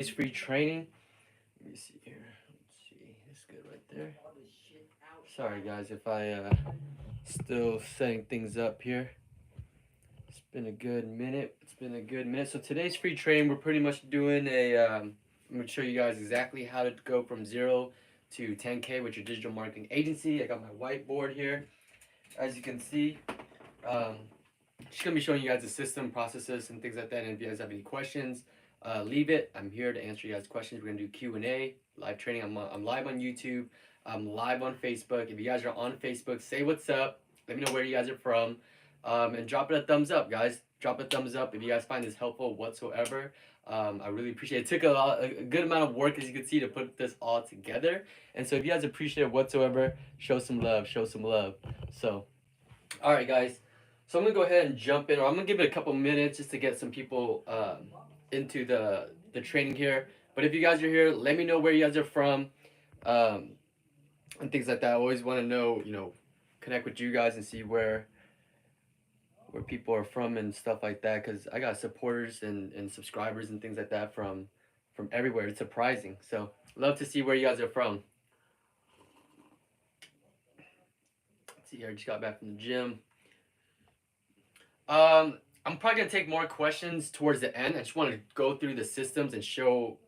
It's free training. Let me see here. Let's see. It's good right there. Sorry guys if I still setting things up here. It's been a good minute. So today's free training, we're pretty much doing a. I'm gonna show you guys exactly how to go from 0 to 10K with your digital marketing agency. I got my whiteboard here, as you can see. Um, just gonna be showing you guys the system, processes, and things like that. And if you guys have any questions, leave it. I'm here to answer you guys' questions. We're gonna do Q&A, live training. I'm live on YouTube. I'm live on Facebook. If you guys are on Facebook, say what's up. Let me know where you guys are from, and drop it a thumbs up, guys. Drop a thumbs up if you guys find this helpful whatsoever. I really appreciate it. It took a good amount of work, as you can see, to put this all together. And so if you guys appreciate it whatsoever, show some love. Show some love. So, all right, guys. So I'm gonna go ahead and jump in, or I'm gonna give it a couple minutes just to get some people into the training here. But if you guys are here, let me know where you guys are from, um, and things like that. I always want to know, connect with you guys and see where people are from and stuff like that. Cause I got supporters and subscribers and things like that from everywhere. It's surprising. So love to see where you guys are from. Let's see here. I just got back from the gym. I'm probably gonna take more questions towards the end. I just want to go through the systems and show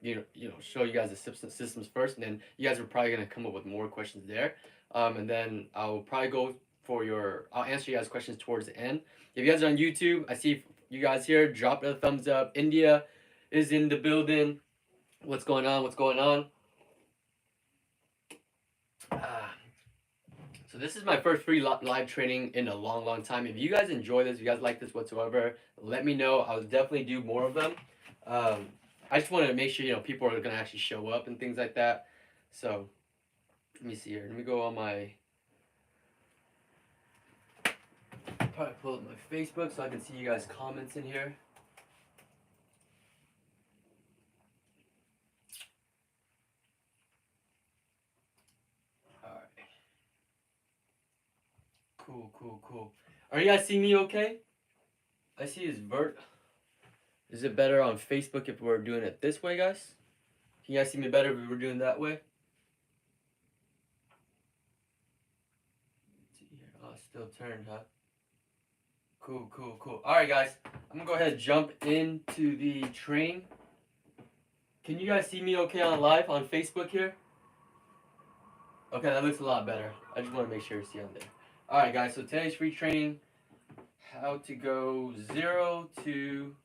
show you guys the systems first, and then you guys are probably gonna come up with more questions there. And then I'll probably go for I'll answer you guys questions towards the end. If you guys are on YouTube, I see you guys here. Drop a thumbs up. India is in the building. What's going on? What's going on? Ah, So this is my first free live training in a long, long time. If you guys enjoy this, if you guys like this whatsoever, let me know. I'll definitely do more of them. I just wanted to make sure people are gonna actually show up and things like that. So let me see here. Let me go on my probably pull up my Facebook so I can see you guys' comments in here. All right. Cool. Are you guys seeing me okay? I see his vert. Is it better on Facebook if we're doing it this way, guys? Can you guys see me better if we were doing that way? Let's see here. Oh, it's still turned, huh? Cool. All right, guys. I'm gonna go ahead and jump into the training. Can you guys see me okay on live on Facebook here? Okay, that looks a lot better. I just want to make sure you see on there. All right, guys. So today's free training: how to go 0 to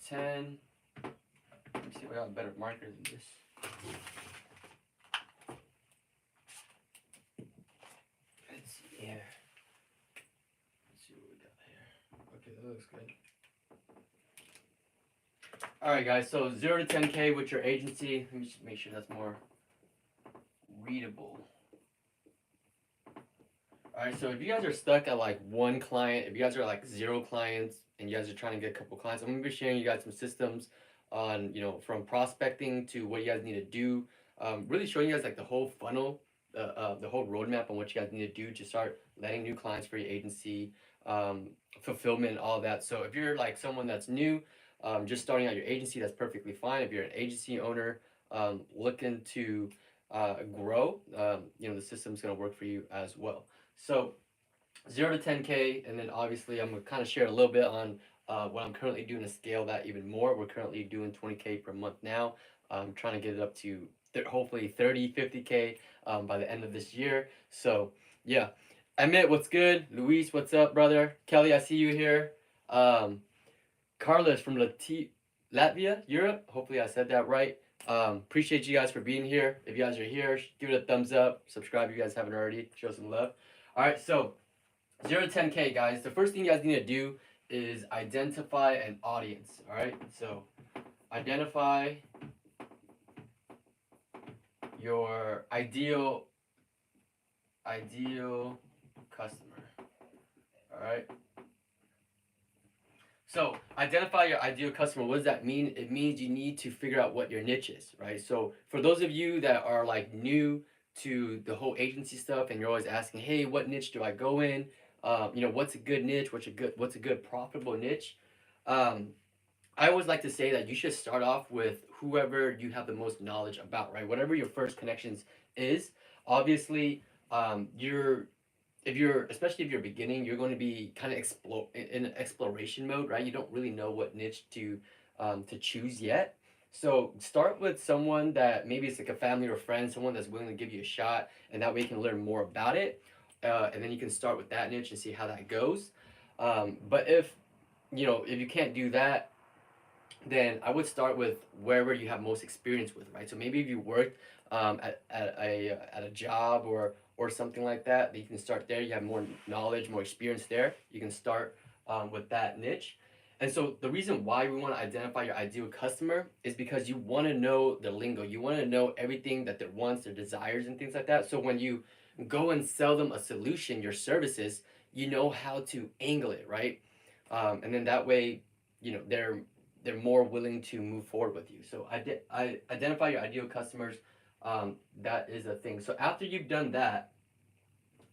10. Let me see if I got a better marker than this. Let's see here. Let's see what we got here. Okay, that looks good. All right, guys. So 0 to 10K with your agency. Let me just make sure that's more readable. All right. So if you guys are stuck at like one client, if you guys are like 0 clients, and you guys are trying to get a couple clients, I'm gonna be sharing you guys some systems on from prospecting to what you guys need to do. Really showing you guys like the whole funnel, the whole roadmap on what you guys need to do to start landing new clients for your agency, fulfillment, all that. So if you're like someone that's new, just starting out your agency, that's perfectly fine. If you're an agency owner looking to grow, the system's gonna work for you as well. So 0 to 10K, and then obviously I'm gonna kind of share a little bit on what I'm currently doing to scale that even more. We're currently doing 20K per month now. I'm trying to get it up to hopefully 30, 50K by the end of this year. So yeah, Emmett, what's good? Luis, what's up, brother? Kelly, I see you here. Carlos from Latvia, Europe. Hopefully I said that right. Appreciate you guys for being here. If you guys are here, give it a thumbs up. Subscribe if you guys haven't already. Show some love. All right, so 0 to 10K, guys. The first thing you guys need to do is identify an audience. All right, so identify your ideal customer. All right. So identify your ideal customer. What does that mean? It means you need to figure out what your niche is, right? So for those of you that are like new to the whole agency stuff, and you're always asking, hey, what niche do I go in? What's a good niche? What's a good profitable niche? Um, I always like to say that you should start off with whoever you have the most knowledge about, right? Whatever your first connections is. Obviously, you're if you're especially if you're beginning, you're going to be kind of explore in exploration mode, right? You don't really know what niche to choose yet. So start with someone that maybe it's like a family or friend, someone that's willing to give you a shot, and that way you can learn more about it. And then you can start with that niche and see how that goes. But if you can't do that, then I would start with wherever you have most experience with, right? So maybe if you worked at a job or something like that, you can start there. You have more knowledge, more experience there. You can start with that niche. And so the reason why we want to identify your ideal customer is because you want to know the lingo. You want to know everything that their wants, their desires, and things like that. So when you go and sell them a solution, your services, you know how to angle it, right? And then that way, they're more willing to move forward with you. So I identify your ideal customers. That is a thing. So after you've done that,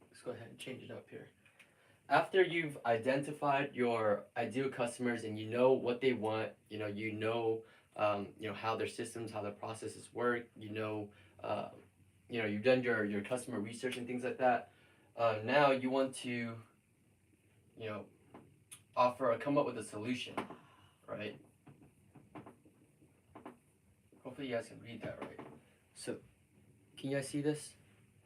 let's go ahead and change it up here. After you've identified your ideal customers and you know what they want, how their systems, how their processes work, uh, you've done your customer research and things like that. Now you want to, you know, offer or come up with a solution, right? Hopefully you guys can read that right. So can you guys see this?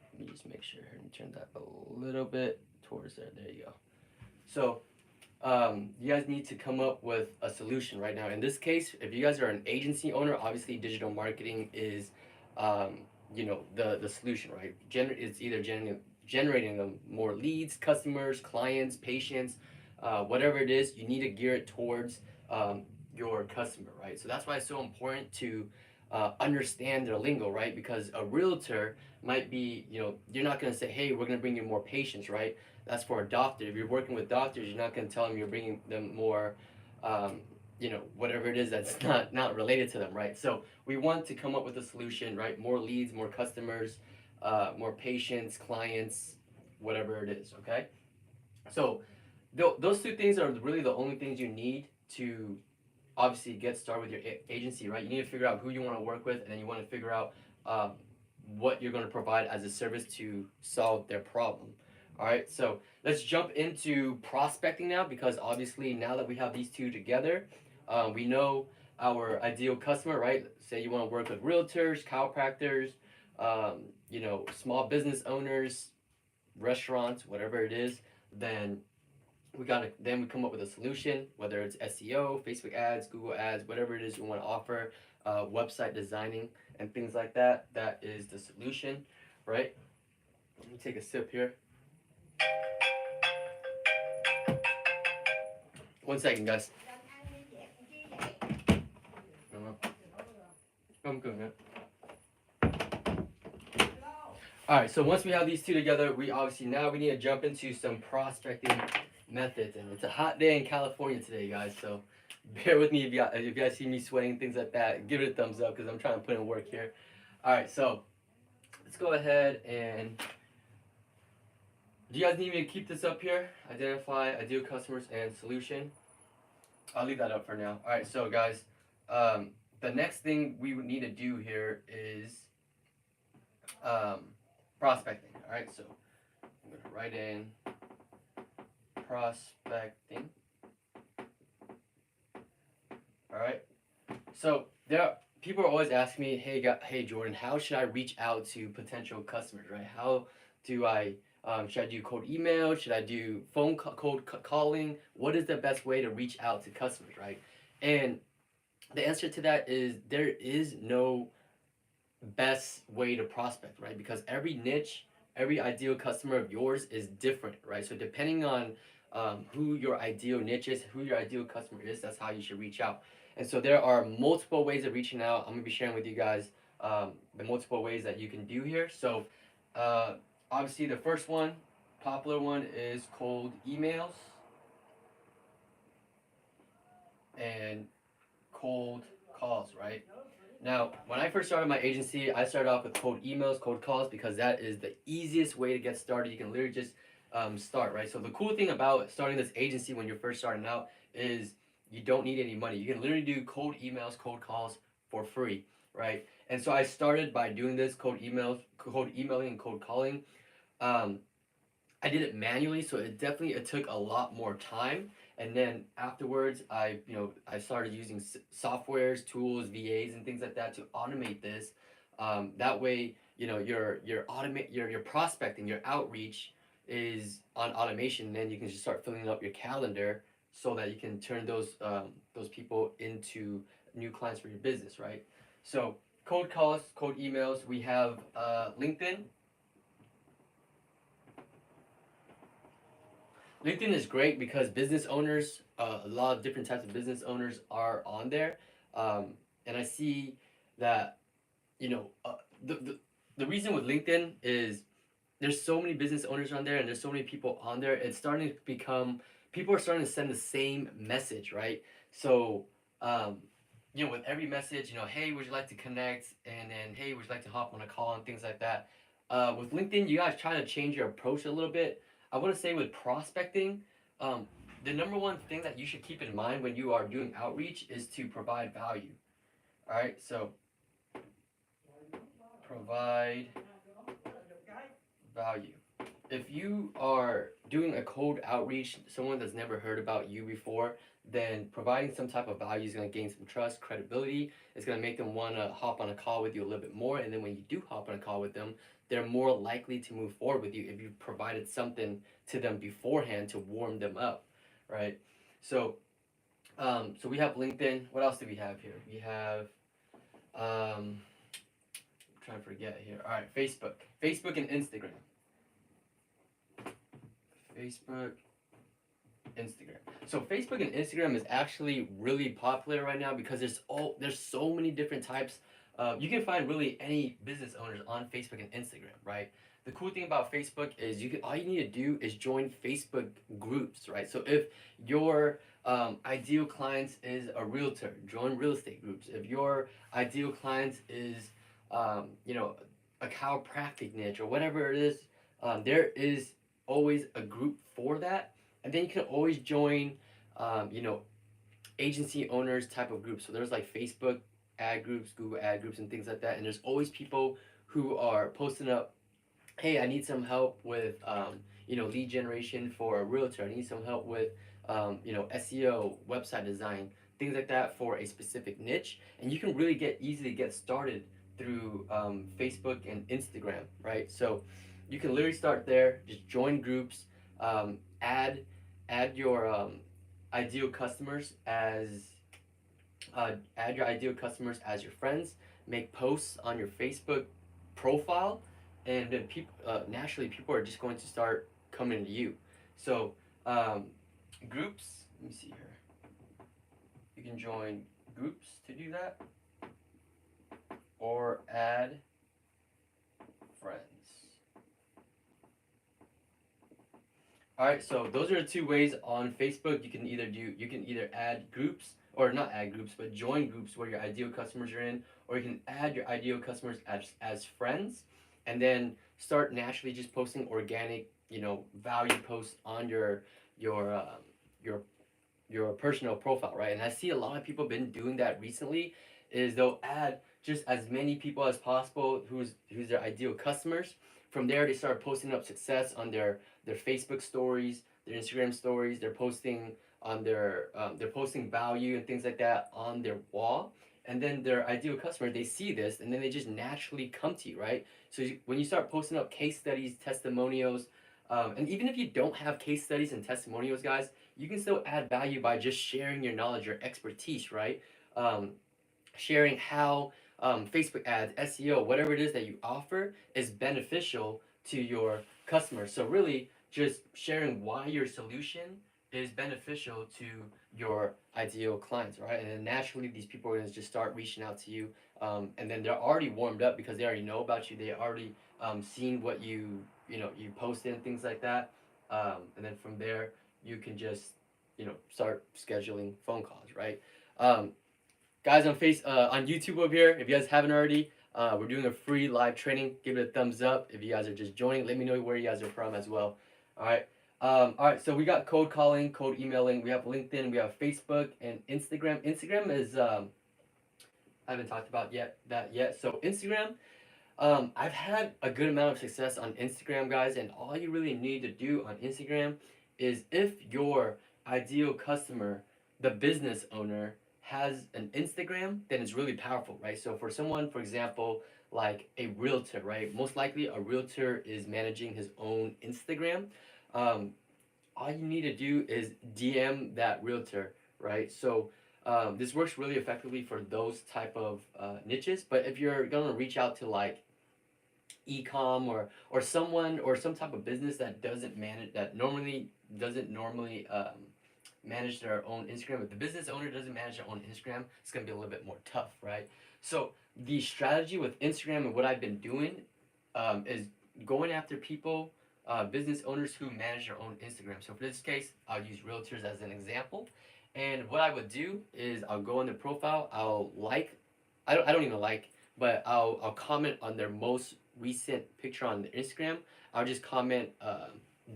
Let me just make sure and turn that a little bit towards there. There you go. So you guys need to come up with a solution right now. In this case, if you guys are an agency owner, obviously digital marketing is, the solution, right? It's either generating them more leads, customers, clients, patients, whatever it is. You need to gear it towards your customer, right? So that's why it's so important to understand their lingo, right? Because a realtor might be, you're not going to say, hey, we're going to bring you more patients, right? That's for a doctor. If you're working with doctors, you're not going to tell them you're bringing them more, whatever it is that's not related to them, right? So we want to come up with a solution, right? More leads, more customers, more patients, clients, whatever it is, okay? So those two things are really the only things you need to obviously get started with your agency, right? You need to figure out who you want to work with, and then you want to figure out what you're going to provide as a service to solve their problem. All right, so let's jump into prospecting now, because obviously now that we have these two together, we know our ideal customer, right? Say you want to work with realtors, chiropractors, small business owners, restaurants, whatever it is, then we come up with a solution, whether it's SEO, Facebook ads, Google ads, whatever it is you want to offer, website designing and things like that. That is the solution, right? Let me take a sip here. One second, guys. I'm good, man. All right, so once we have these two together, we need to jump into some prospecting methods, and it's a hot day in California today, guys. So bear with me if you guys see me sweating, things like that. Give it a thumbs up because I'm trying to put in work here. All right, so let's go ahead and. Do you guys need me to keep this up here? Identify ideal customers and solution. I'll leave that up for now. All right, so guys, the next thing we would need to do here is prospecting. All right, so I'm gonna write in prospecting. All right, so people are always asking me, hey Jordan, how should I reach out to potential customers, right? How do I should I do cold email? Should I do cold calling? What is the best way to reach out to customers, right? And the answer to that is there is no best way to prospect, right? Because every niche, every ideal customer of yours is different, right? So depending on who your ideal niche is, who your ideal customer is, that's how you should reach out. And so there are multiple ways of reaching out. I'm gonna be sharing with you guys the multiple ways that you can do here. So obviously the first one, popular one, is cold emails and cold calls, right? Now, when I first started my agency, I started off with cold emails, cold calls, because that is the easiest way to get started. You can literally just start, right? So the cool thing about starting this agency when you're first starting out is You don't need any money. You can literally do cold emails, cold calls for free, right? And so I started by doing this cold emailing, and cold calling. Um, I did it manually, so it took a lot more time. And then afterwards, I started using softwares, tools, VAs, and things like that to automate this. That way, your prospecting, your outreach is on automation. Then you can just start filling up your calendar so that you can turn those people into new clients for your business, right? So cold calls, cold emails. We have LinkedIn. LinkedIn is great because business owners, a lot of different types of business owners are on there, and I see that you know uh, the, the the reason with LinkedIn is there's so many business owners on there and there's so many people on there. It's starting to become people are starting to send the same message, right? So um, with every message, hey, would you like to connect? And then hey, would you like to hop on a call and things like that. With LinkedIn, you guys try to change your approach a little bit. I want to say with prospecting, um, the number one thing that you should keep in mind when you are doing outreach is to provide value. All right, so provide value. If you are doing a cold outreach, someone that's never heard about you before, then providing some type of value is going to gain some trust, credibility. It's going to make them want to hop on a call with you a little bit more. And then when you do hop on a call with them, they're more likely to move forward with you if you provided something to them beforehand to warm them up, right? So, so we have LinkedIn. What else do we have here? We have, I'm trying to forget here. All right, Facebook and Instagram. Facebook, Instagram. So Facebook and Instagram is actually really popular right now because there's so many different types. You can find really any business owners on Facebook and Instagram, right? The cool thing about Facebook is all you need to do is join Facebook groups, right? So if your ideal clients is a realtor, join real estate groups. If your ideal clients is you know a chiropractic niche or whatever it is, there is always a group for that, and then you can always join um, you know agency owners type of groups. So there's like Facebook ad groups, Google ad groups, and things like that, and there's always people who are posting up, hey, I need some help with lead generation for a realtor. I need some help with SEO, website design, things like that for a specific niche. And you can really easily get started through Facebook and Instagram, right? So you can literally start there, just join groups, um, add add your ideal customers as add your ideal customers as your friends, make posts on your Facebook profile, and then naturally people are just going to start coming to you. So um, groups. Let me see here. You can join groups to do that, or add friends. All right, so those are the two ways on Facebook. You can either add groups or not add groups, but join groups where your ideal customers are in, or you can add your ideal customers as friends, and then start naturally just posting organic, value posts on your your your personal profile, right? And I see a lot of people been doing that recently. Is they'll add just as many people as possible who's their ideal customers. From there, they start posting up success on their Facebook stories, their Instagram stories. They're posting value and things like that on their wall. And then their ideal customers, they see this, and then they just naturally come to you, right? So when you start posting up case studies, testimonials, and even if you don't have case studies and testimonials, guys, you can still add value by just sharing your knowledge, your expertise, right? Um, Sharing how Facebook ads, SEO, whatever it is that you offer is beneficial to your customers. So really, just sharing why your solution is beneficial to your ideal clients, right? And then naturally, these people are going to just start reaching out to you, and then they're already warmed up because they already know about you. They already seen what you posted and things like that, and then from there, you can just start scheduling phone calls, right? Um, Guys on YouTube over here, if you guys haven't already, we're doing a free live training. Give it a thumbs up. If you guys are just joining, let me know where you guys are from as well. All right. All right, so we got cold calling, cold emailing. We have LinkedIn, we have Facebook and Instagram. Instagram is I haven't talked about yet. So Instagram, I've had a good amount of success on Instagram, guys, and all you really need to do on Instagram is if your ideal customer, the business owner, has an Instagram, then it's really powerful, right? So for someone, for example, like a realtor, right? Most likely a realtor is managing his own Instagram. Um, all you need to do is DM that realtor, right? So this works really effectively for those type of niches. But if you're gonna reach out to like e-com or someone or some type of business that doesn't normally manage their own Instagram. If the business owner doesn't manage their own Instagram, it's gonna be a little bit more tough, right? So the strategy with Instagram and what I've been doing is going after people, business owners who manage their own Instagram. So for this case, I'll use realtors as an example. And what I would do is I'll go in the profile, I'll like, I don't even like, but I'll comment on their most recent picture on their Instagram. I'll just comment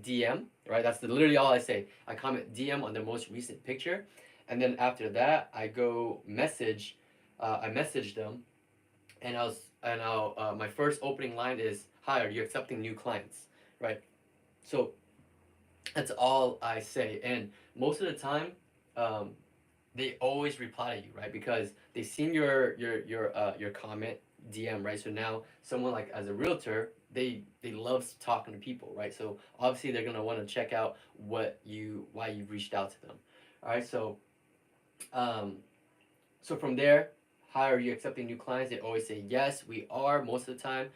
DM, right? That's literally all I say. I comment DM on their most recent picture, and then after that, I go message. I message them, and I'll my first opening line is, "Hi, are you accepting new clients?" Right. So that's all I say, and most of the time, um, they always reply to you, right? Because they seen your comment DM, right? So now someone like as a realtor, they love talking to people, right? So obviously they're gonna want to check out why you've reached out to them. All right, um, so from there, how are you accepting new clients? They always say yes, we are most of the time.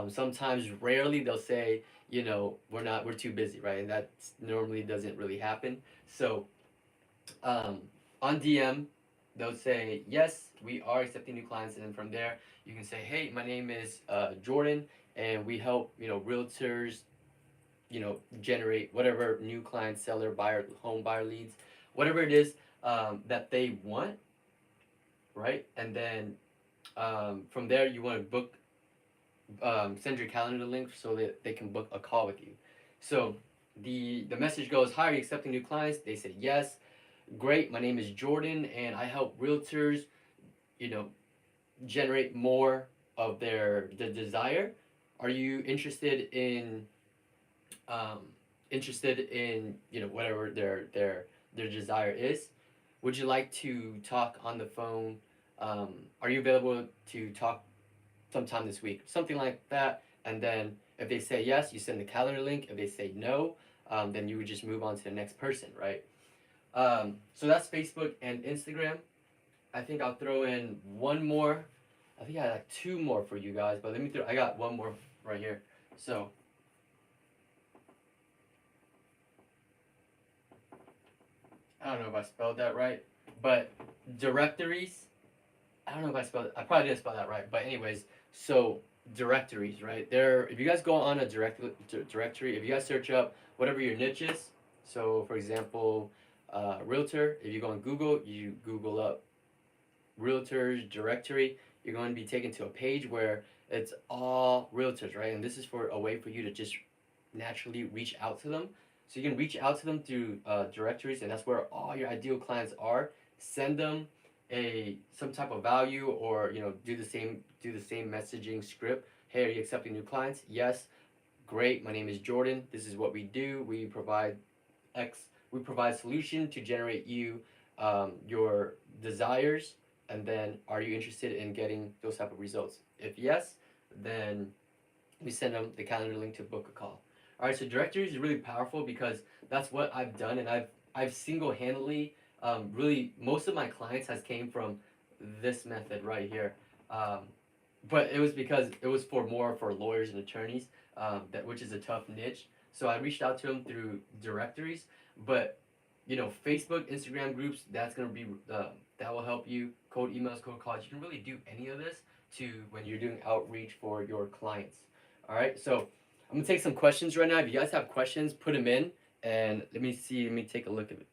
Sometimes, rarely, they'll say, we're not, we're too busy, right? And that normally doesn't really happen. So um, on DM, they'll say, yes, we are accepting new clients. And then from there, you can say, hey, my name is Jordan, and we help, realtors, generate whatever new clients, seller, buyer, home buyer leads, whatever it is that they want, right? And then from there, you want to book, send your calendar link so that they can book a call with you. So the message goes, hi, are you accepting new clients? They say yes. Great, my name is Jordan, and I help realtors, you know, generate more of the desire. Are you um, interested in whatever their desire is? Would you like to talk on the phone? Are you available to talk sometime this week? Something like that. And then if they say yes, you send the calendar link. If they say no, then you would just move on to the next person, right? So that's Facebook and Instagram. I think I'll throw in one more. I think I had like two more for you guys, but let me throw. I got one more right here. So I don't know if I spelled that right, but directories. I don't know if I spelled. I probably didn't spell that right, but anyways, so directories, right? There. If you guys go on a directory, if you guys search up whatever your niche is. So for example, realtor. If you go on Google, you Google up realtors directory, you're going to be taken to a page where it's all realtors, right? And this is for a way for you to just naturally reach out to them. So you can reach out to them through directories, and that's where all your ideal clients are. Send them some type of value, or do the same messaging script. Hey, are you accepting new clients? Yes. Great. My name is Jordan. This is what we do. X. We provide solution to generate you your desires, and then are you interested in getting those type of results? If yes, then we send them the calendar link to book a call. All right, so directories is really powerful because that's what I've done, and I've single-handedly really most of my clients has came from this method right here. Um, but it was because it was more for lawyers and attorneys, that which is a tough niche. So I reached out to them through directories, but Facebook, Instagram groups, that's gonna be that will help you. Cold emails, cold calls. You can really do any of this to when you're doing outreach for your clients. All right, so I'm gonna take some questions right now. If you guys have questions, put them in, and let me see. Let me take a look at it.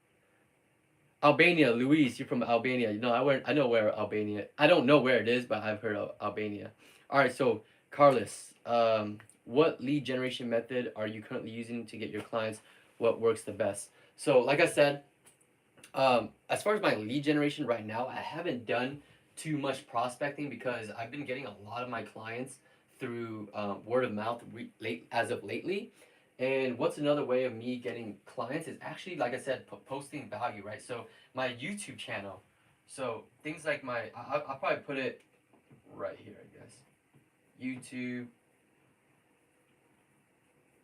Albania, Luis, you're from Albania. I know where Albania. I don't know where it is, but I've heard of Albania. All right, so Carlos, what lead generation method are you currently using to get your clients? what works the best. So like I said, as far as my lead generation right now, I haven't done too much prospecting because I've been getting a lot of my clients through word of mouth late as of lately. And what's another way of me getting clients is actually, like I said, posting value, right? So my YouTube channel. So things like I'll probably put it right here, I guess. YouTube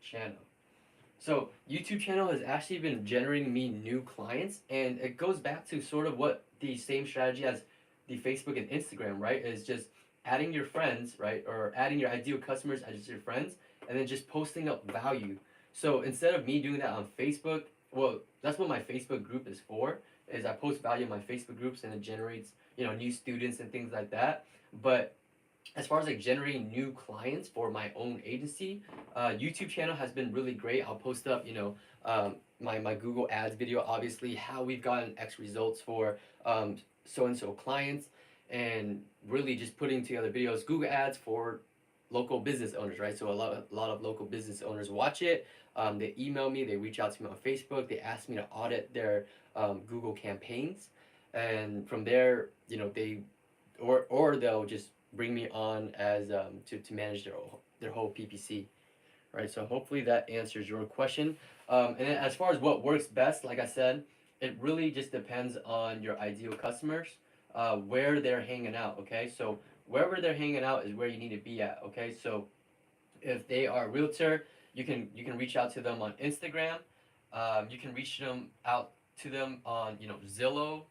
channel. So YouTube channel has actually been generating me new clients, and it goes back to sort of what the same strategy as the Facebook and Instagram, right? Is just adding your friends, right, or adding your ideal customers as your friends, and then just posting up value. So instead of me doing that on Facebook, well, that's what my Facebook group is for. Is I post value in my Facebook groups, and it generates new students and things like that. But as far as like generating new clients for my own agency, YouTube channel has been really great. I'll post up, my Google Ads video, obviously how we've gotten X results for so and so clients, and really just putting together videos, Google Ads for local business owners, right? So a lot of local business owners watch it. They email me, they reach out to me on Facebook, they ask me to audit their Google campaigns, and from there, they or they'll just bring me on as to manage their whole PPC, right? So hopefully that answers your question. And then as far as what works best, like I said, it really just depends on your ideal customers, where they're hanging out. Okay, so wherever they're hanging out is where you need to be at. Okay, so if they are a realtor, you can reach out to them on Instagram. You can reach them out to them on Zillow,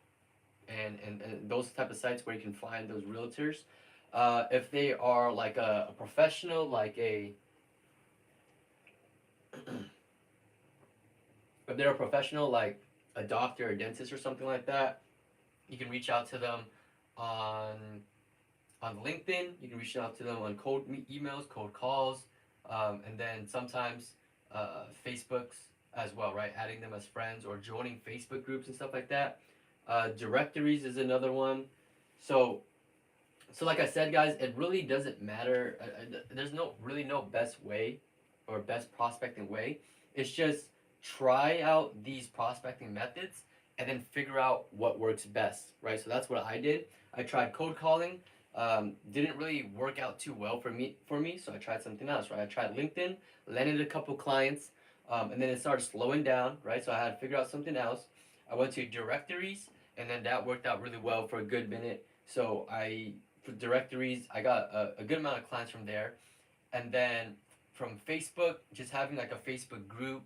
and those type of sites where you can find those realtors. If they are like a professional, like if they're a professional, like a doctor, a dentist, or something like that, you can reach out to them on on LinkedIn. You can reach out to them on cold emails, cold calls, and then sometimes Facebooks as well, right? Adding them as friends or joining Facebook groups and stuff like that. Directories is another one. So so like I said, guys, it really doesn't matter. There's no best way or best prospecting way. It's just try out these prospecting methods and then figure out what works best, right? So that's what I did. I tried cold calling. Didn't really work out too well for me. So I tried something else, right? I tried LinkedIn, landed a couple clients, and then it started slowing down, right? So I had to figure out something else. I went to directories, and then that worked out really well for a good minute. So for directories, I got a good amount of clients from there. And then from Facebook, just having like a Facebook group,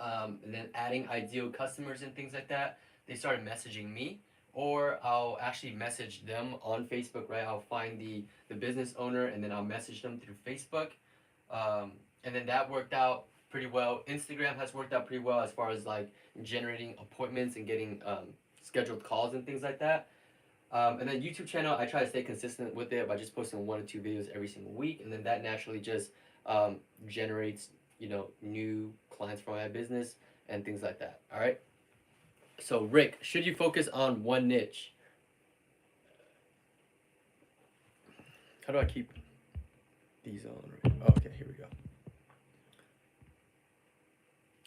and then adding ideal customers and things like that, they started messaging me. Or I'll actually message them on Facebook, right? I'll find the business owner, and then I'll message them through Facebook. And then that worked out pretty well. Instagram has worked out pretty well as far as like generating appointments and getting scheduled calls and things like that. And then YouTube channel, I try to stay consistent with it by just posting 1 or 2 videos every single week, and then that naturally just generates new clients for my business and things like that. All right. So Rick, should you focus on one niche? How do I keep these on? Right? Oh, okay, here we go.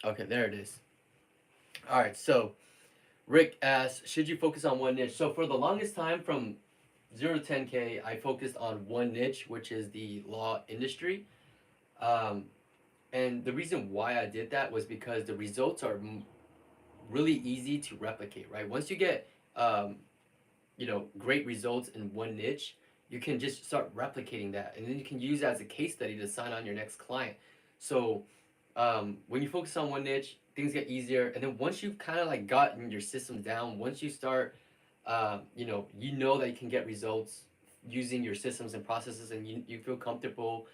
Okay, there it is. All right. So Rick asks, should you focus on one niche? So for the longest time, from 0 to 10K, I focused on one niche, which is the law industry. Um, and the reason why I did that was because the results are really easy to replicate, right? Once you get, great results in one niche, you can just start replicating that, and then you can use that as a case study to sign on your next client. So when you focus on one niche, things get easier, and then once you've kind of like gotten your systems down, once you start, you know that you can get results using your systems and processes, and you feel comfortable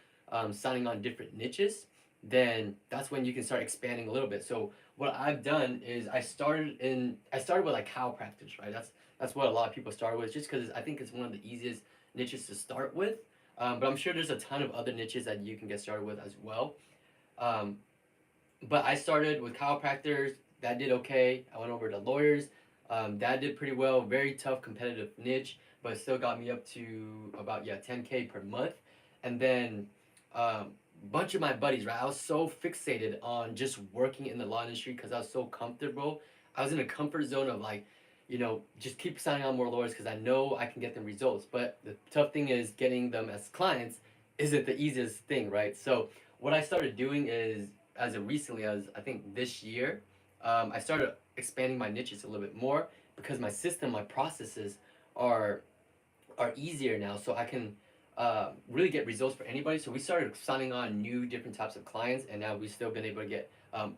signing on different niches, then that's when you can start expanding a little bit. So what I've done is I started with like chiropractors, right? That's what a lot of people start with, just because I think it's one of the easiest niches to start with. But I'm sure there's a ton of other niches that you can get started with as well. Um, but I started with chiropractors. That did okay. I went over to lawyers. That did pretty well. Very tough, competitive niche, but it still got me up to about 10K per month. And then bunch of my buddies, right? I was so fixated on just working in the law industry because I was so comfortable. I was in a comfort zone of like, just keep signing on more lawyers because I know I can get them results. But the tough thing is getting them as clients isn't the easiest thing, right? So what I started doing is, as of recently as I think this year, I started expanding my niches a little bit more because my system, my processes are are easier now, so I can really get results for anybody. So we started signing on new different types of clients, and now we've still been able to get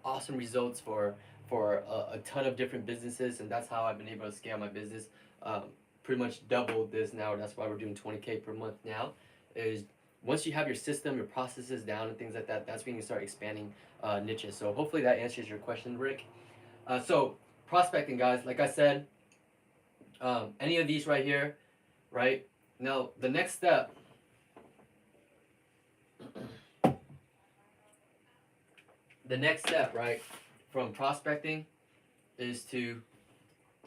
awesome results for a ton of different businesses, and that's how I've been able to scale my business. Um, Pretty much doubled this now. That's why we're doing 20K per month now. Is once you have your system, your processes down, and things like that, that's when you start expanding niches. So hopefully that answers your question, Rick. So prospecting, guys, like I said, any of these right here, right? Now, the next step, right, from prospecting is to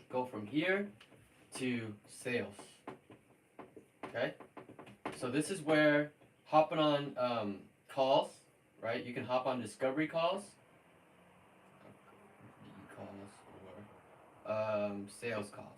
go from here to sales. Okay? So this is where hopping on calls, right? You can hop on discovery calls, or sales calls.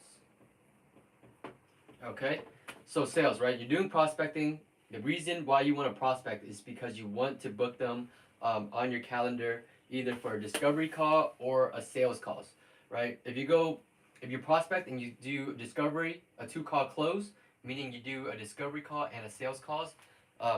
Okay? So sales, right? You're doing prospecting. The reason why you want to prospect is because you want to book them on your calendar, either for a discovery call or a sales calls, right? If you prospect and you do discovery, a 2-call close, meaning you do a discovery call and a sales calls,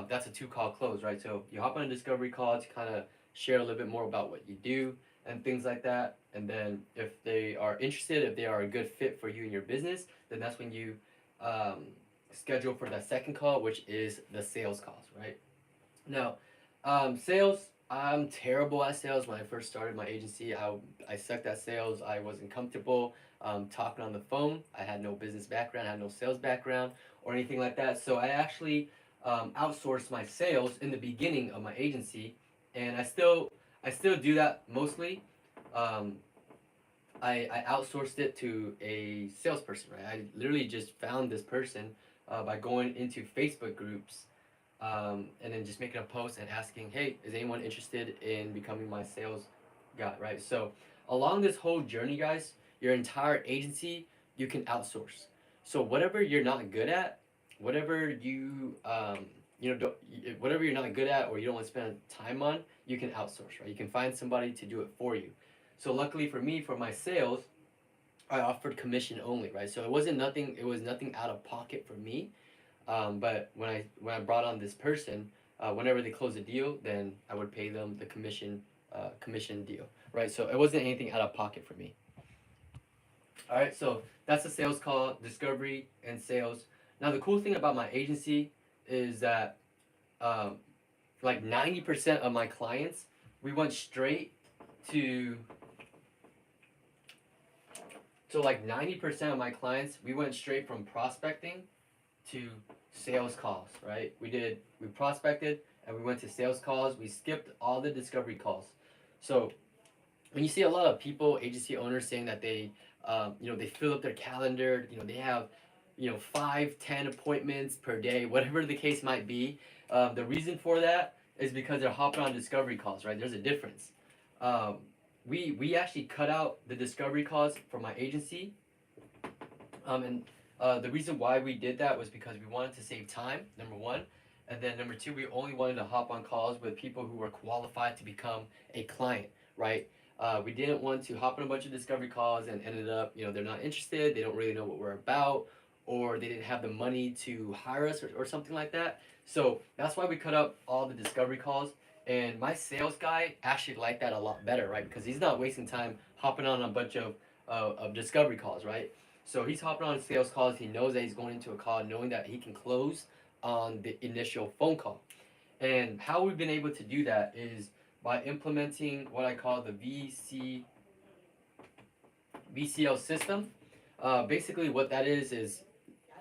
that's a 2-call close, right? So you hop on a discovery call to kind of share a little bit more about what you do and things like that. And then if they are interested, if they are a good fit for you and your business, then that's when you um, schedule for the second call, which is the sales calls, right? Now, sales, I'm terrible at sales. When I first started my agency, I sucked at sales. I wasn't comfortable talking on the phone. I had no business background, I had no sales background or anything like that. So I actually outsourced my sales in the beginning of my agency, and I still do that mostly. Um, I outsourced it to a salesperson, right? I literally just found this person by going into Facebook groups and then just making a post and asking, hey, is anyone interested in becoming my sales guy, right? So along this whole journey, guys, your entire agency you can outsource. So whatever you're not good at, whatever whatever you're not good at or you don't want to spend time on, you can outsource, right? You can find somebody to do it for you. So luckily for me, for my sales, I offered commission only, right? So it wasn't nothing. It was nothing out of pocket for me. But when I brought on this person, whenever they close a deal, then I would pay them the commission deal, right? So it wasn't anything out of pocket for me. All right, so that's a sales call, discovery, and sales. Now the cool thing about my agency is that um, like 90% of my clients, we went straight to so like 90% of my clients, we went straight from prospecting to sales calls, right? We prospected and we went to sales calls. We skipped all the discovery calls. So when you see a lot of people, agency owners saying that they fill up their calendar, they have, 5, 10 appointments per day, whatever the case might be. The reason for that is because they're hopping on discovery calls, right? There's a difference. Um, we actually cut out the discovery calls for my agency, and the reason why we did that was because we wanted to save time, number one. And then number two, we only wanted to hop on calls with people who were qualified to become a client, right? We didn't want to hop on a bunch of discovery calls and ended up, they're not interested, they don't really know what we're about, or they didn't have the money to hire us or something like that. So that's why we cut up all the discovery calls. And my sales guy actually liked that a lot better, right? Because he's not wasting time hopping on a bunch of discovery calls, right? So he's hopping on sales calls. He knows that he's going into a call knowing that he can close on the initial phone call. And how we've been able to do that is by implementing what I call the VCL system. Basically, what that is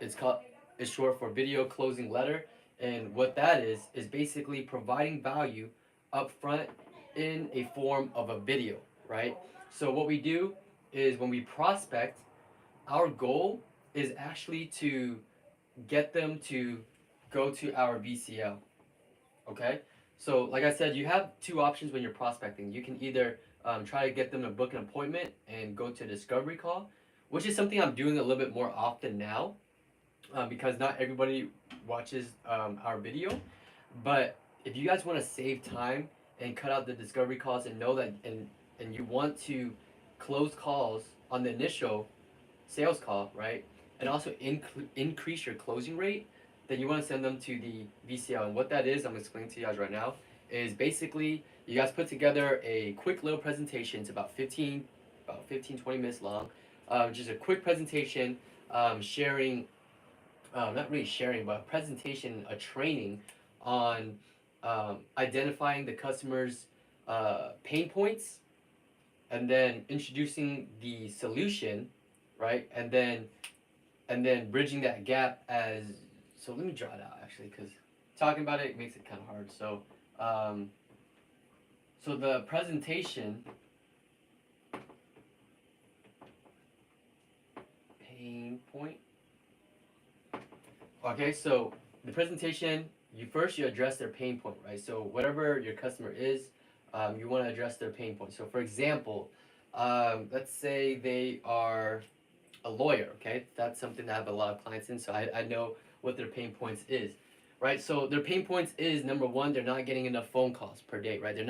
it's called is short for video closing letter, and what that is basically providing value up front in a form of a video, right? So what we do is when we prospect, our goal is actually to get them to go to our VCL. Okay, So, like I said, you have two options when you're prospecting. You can either try to get them to book an appointment and go to a discovery call, which is something I'm doing a little bit more often now because not everybody watches our video. But if you guys want to save time and cut out the discovery calls and know that and you want to close calls on the initial sales call, right? And also increase your closing rate, then you want to send them to the VCL. And what that is, I'm explaining to you guys right now, is basically you guys put together a quick little presentation. It's about 20 minutes long. Just a quick presentation, sharing, not really sharing, but a presentation, a training on identifying the customer's pain points and then introducing the solution, right? And then bridging that gap as so. Let me draw it out actually, because talking about it makes it kind of hard. Um, so the presentation pain point. Okay, so the presentation, you address their pain point, right? So whatever your customer is, you want to address their pain point. So for example, let's say they are a lawyer, okay? That's something that I have a lot of clients in, so I know what their pain points is, right? So their pain points is number one, they're not getting enough phone calls per day, right? They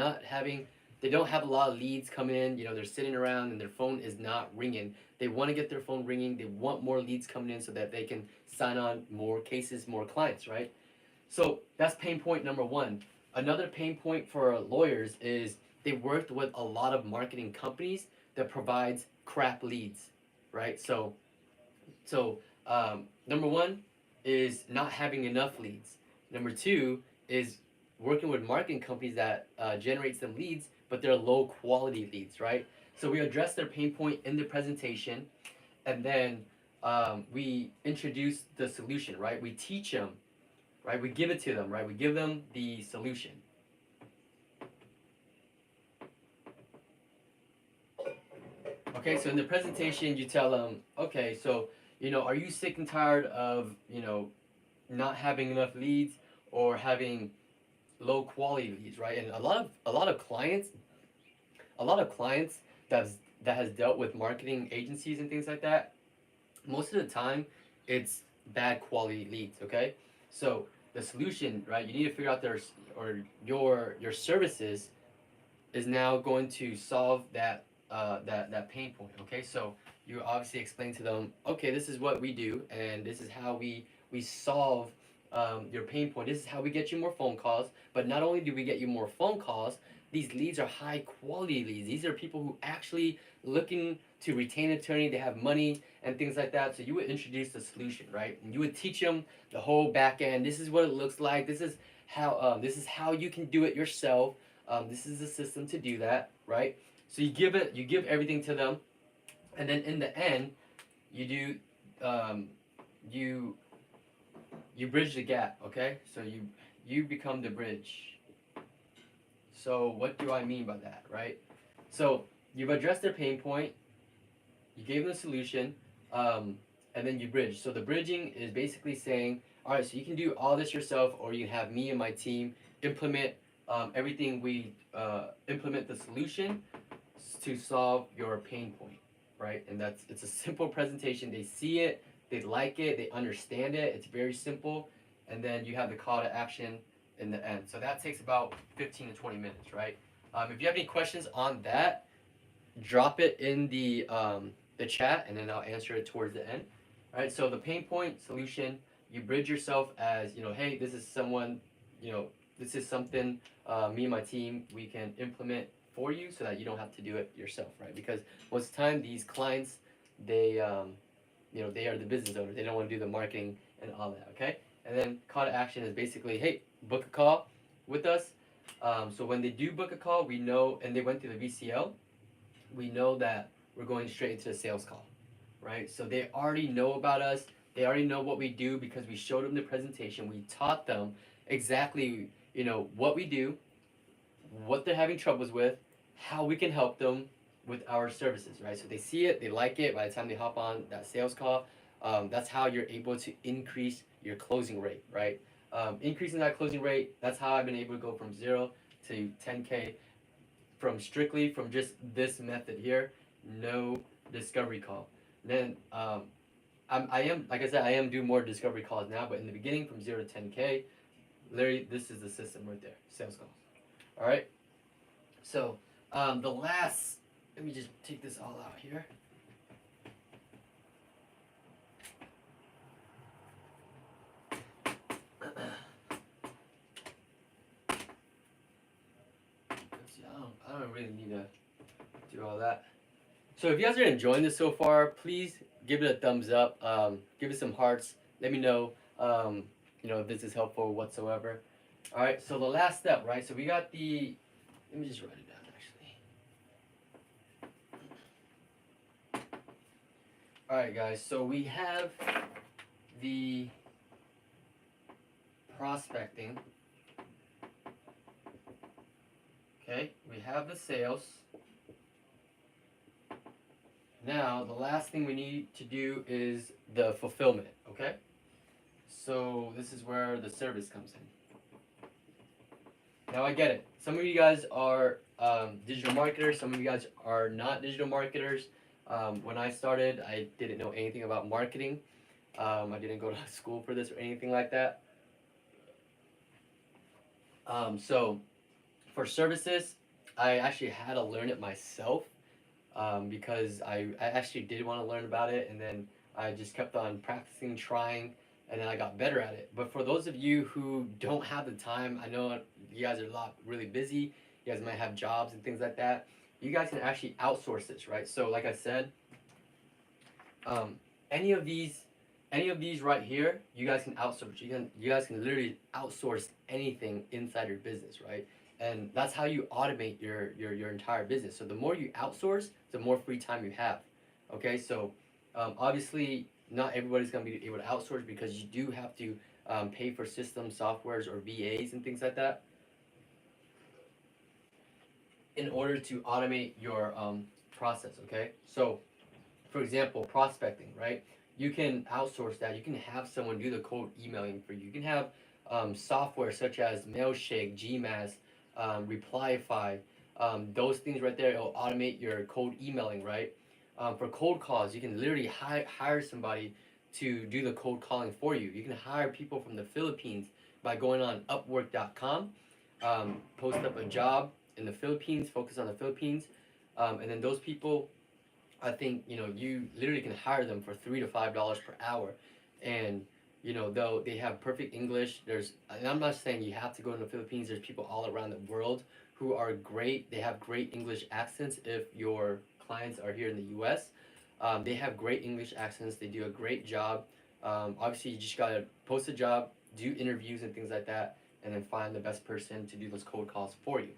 don't have a lot of leads coming in, they're sitting around and their phone is not ringing. They want to get their phone ringing, they want more leads coming in so that they can sign on more cases, more clients, right? So that's pain point number one. Another pain point for lawyers is they worked with a lot of marketing companies that provides crap leads, right? So number one is not having enough leads. Number two is working with marketing companies that generates them leads, but they're low quality leads, right? So we address their pain point in the presentation, and then we introduce the solution, right? We teach them, right? We give it to them, right? We give them the solution. Okay, so in the presentation, you tell them, okay, so are you sick and tired of not having enough leads or having low quality leads, right? And a lot of clients that has dealt with marketing agencies and things like that, most of the time, it's bad quality leads. Okay, so the solution, right? You need to figure out your services is now going to solve that pain point. Okay, so you obviously explain to them, okay, this is what we do, and this is how we solve your pain point. This is how we get you more phone calls. But not only do we get you more phone calls, these leads are high quality leads. These are people who actually looking to retain an attorney. They have money and things like that. So you would introduce the solution, right? And you would teach them the whole back end. This is what it looks like. This is how you can do it yourself. This is the system to do that, right? So you give everything to them, and then in the end, you do, you you bridge the gap. Okay, so you become the bridge. So what do I mean by that, right? So you've addressed their pain point, you gave them a solution, and then you bridge. So the bridging is basically saying, all right, so you can do all this yourself, or you can have me and my team implement everything. We implement the solution to solve your pain point, right? And it's a simple presentation. They see it, they like it, they understand it. It's very simple, and then you have the call to action in the end. So that takes about 15 to 20 minutes, right? If you have any questions on that, drop it in the chat, and then I'll answer it towards the end. All right. So the pain point solution, you bridge yourself as hey, this is someone, you know, this is something me and my team we can implement for you, so that you don't have to do it yourself, right? Because most of the time these clients, they they are the business owner. They don't want to do the marketing and all that. Okay. And then call to action is basically, hey, book a call with us. So when they do book a call, we know, and they went through the VCL, we know that we're going straight into the sales call, right? So they already know about us. They already know what we do because we showed them the presentation. We taught them exactly, what we do, what they're having troubles with, how we can help them with our services, right? So they see it, they like it. By the time they hop on that sales call, that's how you're able to increase your closing rate, right? Increasing that closing rate, that's how I've been able to go from 0 to 10K from just this method here, no discovery call. Then I am, like I said, I am doing more discovery calls now, but in the beginning from 0 to 10K, literally this is the system right there, sales calls. All right. So the last, let me just take this all out here. Let's see, I don't really need to do all that. So if you guys are enjoying this so far, please give it a thumbs up. Give it some hearts. Let me know, if this is helpful whatsoever. All right. So the last step, right? So we got the. Let me just write it down actually. All right, guys. So we have the prospecting. Okay. We have the sales. Now, the last thing we need to do is the fulfillment, okay? So this is where the service comes in. Now, I get it. Some of you guys are digital marketers. Some of you guys are not digital marketers. When I started, I didn't know anything about marketing. I didn't go to school for this or anything like that. So for services, I actually had to learn it myself. Because I actually did want to learn about it, and then I just kept on practicing, trying, and then I got better at it. But for those of you who don't have the time, I know you guys are really busy. You guys might have jobs and things like that. You guys can actually outsource this, right? So like I said, any of these right here, you guys can outsource. You guys can literally outsource anything inside your business, right? And that's how you automate your entire business. So the more you outsource, the more free time you have. Okay, so obviously not everybody's gonna be able to outsource because you do have to pay for systems, softwares, or VAs and things like that in order to automate your process. Okay, so for example, prospecting, right? You can outsource that. You can have someone do the cold emailing for you. You can have software such as Mailshake, Gmass, Replyify, those things right there. It'll automate your cold emailing, right? For cold calls, you can literally hire somebody to do the cold calling for you. You can hire people from the Philippines by going on Upwork.com, post up a job in the Philippines, focus on the Philippines, and then those people, I think you literally can hire them for $3 to $5 per hour, and though they have perfect English. And I'm not saying you have to go to the Philippines. There's people all around the world who are great. They have great English accents. If your clients are here in the U.S., they have great English accents. They do a great job. Obviously, you just gotta post a job, do interviews and things like that, and then find the best person to do those cold calls for you.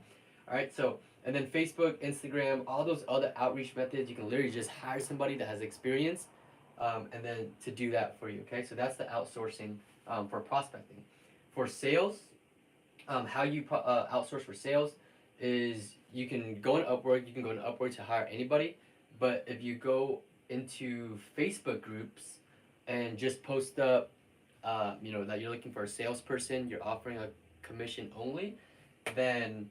All right, so and then Facebook, Instagram, all those other outreach methods, you can literally just hire somebody that has experience, and then to do that for you. Okay, so that's the outsourcing for prospecting. For sales, how you outsource for sales is you can go on Upwork. You can go on Upwork to hire anybody, but if you go into Facebook groups and just post up, that you're looking for a salesperson, you're offering a commission only, then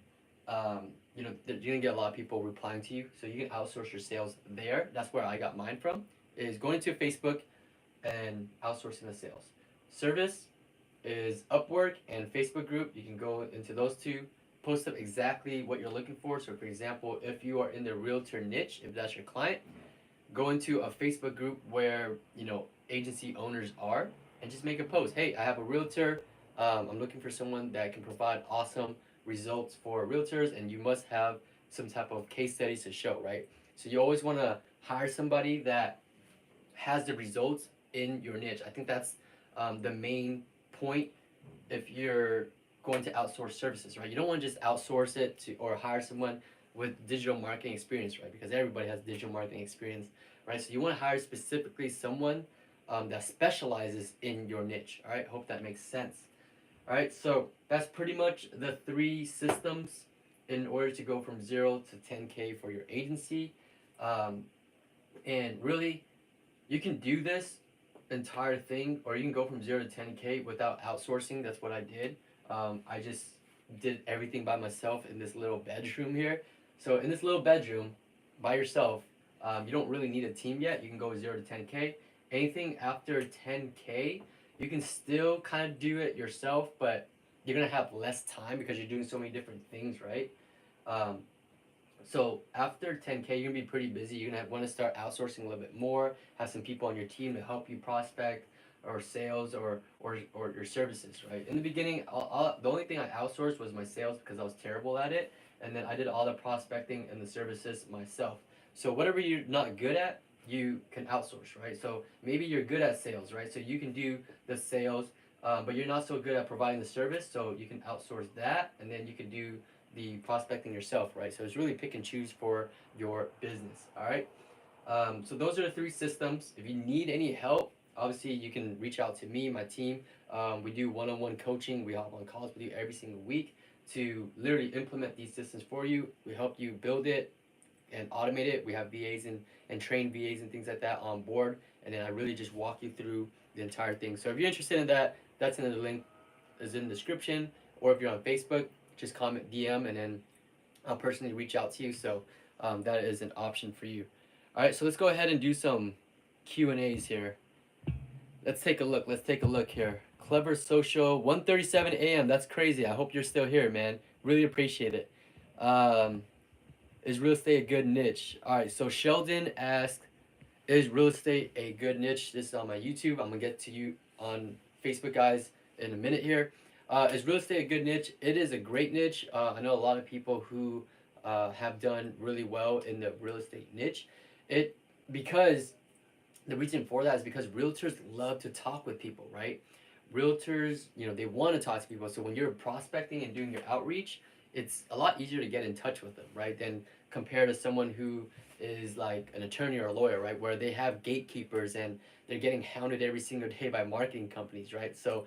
you're gonna get a lot of people replying to you. So you can outsource your sales there. That's where I got mine from. Is going to Facebook and outsourcing the sales. Service is Upwork and Facebook group. You can go into those two, post up exactly what you're looking for. So for example, if you are in the realtor niche, if that's your client, go into a Facebook group where agency owners are, and just make a post. Hey, I have a realtor. I'm looking for someone that can provide awesome results for realtors, and you must have some type of case studies to show, right? So you always want to hire somebody that has the results in your niche. I think that's the main point if you're going to outsource services, right? You don't want to just outsource it to or hire someone with digital marketing experience, right? Because everybody has digital marketing experience, right? So you want to hire specifically someone that specializes in your niche. All right, hope that makes sense. All right, so that's pretty much the 3 systems in order to go from 0 to 10K for your agency. And really, you can do this entire thing, or you can go from 0 to 10K without outsourcing. That's what I did. I just did everything by myself in this little bedroom here. So in this little bedroom, by yourself, you don't really need a team yet. You can go 0 to 10K. Anything after 10K, you can still kind of do it yourself, but you're gonna have less time because you're doing so many different things, right? Um, so after 10K, you're gonna be pretty busy. You're gonna want to start outsourcing a little bit more. Have some people on your team to help you prospect, or sales, or your services. Right. In the beginning, the only thing I outsourced was my sales because I was terrible at it, and then I did all the prospecting and the services myself. So whatever you're not good at, you can outsource. Right. So maybe you're good at sales. Right. So you can do the sales. But you're not so good at providing the service, so you can outsource that, and then you can do the prospecting yourself, right? So it's really pick and choose for your business, all right? So those are the three systems. If you need any help, obviously you can reach out to me, my team. We do one-on-one coaching. We hop on calls with you every single week to literally implement these systems for you. We help you build it and automate it. We have VAs and trained VAs and things like that on board. And then I really just walk you through the entire thing. So if you're interested in that, that's another link is in the description. Or if you're on Facebook, just comment DM and then I'll personally reach out to you. So that is an option for you. All right, so let's go ahead and do some Q&As here. Let's take a look. Let's take a look here. Clever Social, 1:37 a.m. That's crazy. I hope you're still here, man. Really appreciate it. Um, is real estate a good niche? All right, so Sheldon asked, is real estate a good niche? This is on my YouTube. I'm gonna get to you on Facebook, guys, in a minute here. Is real estate a good niche? It is a great niche. I know a lot of people who have done really well in the real estate niche. It because the reason for that is because realtors love to talk with people, right? Realtors, they want to talk to people. So when you're prospecting and doing your outreach, it's a lot easier to get in touch with them, right? Than compared to someone who is like an attorney or a lawyer, right? Where they have gatekeepers and they're getting hounded every single day by marketing companies, right? So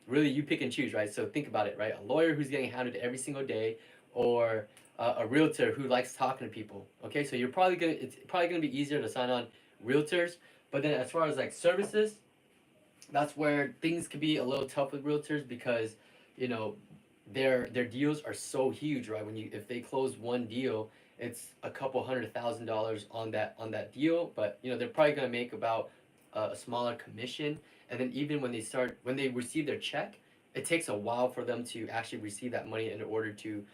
really, you pick and choose, right? So think about it, right? A lawyer who's getting hounded every single day, or a realtor who likes talking to people. Okay, so it's probably gonna be easier to sign on realtors. But then as far as like services, that's where things could be a little tough with realtors because you know their deals are so huge, right? If they close one deal, it's a couple $100,000 on that deal, but they're probably gonna make about a smaller commission. And then even when they receive their check, it takes a while for them to actually receive that money in order to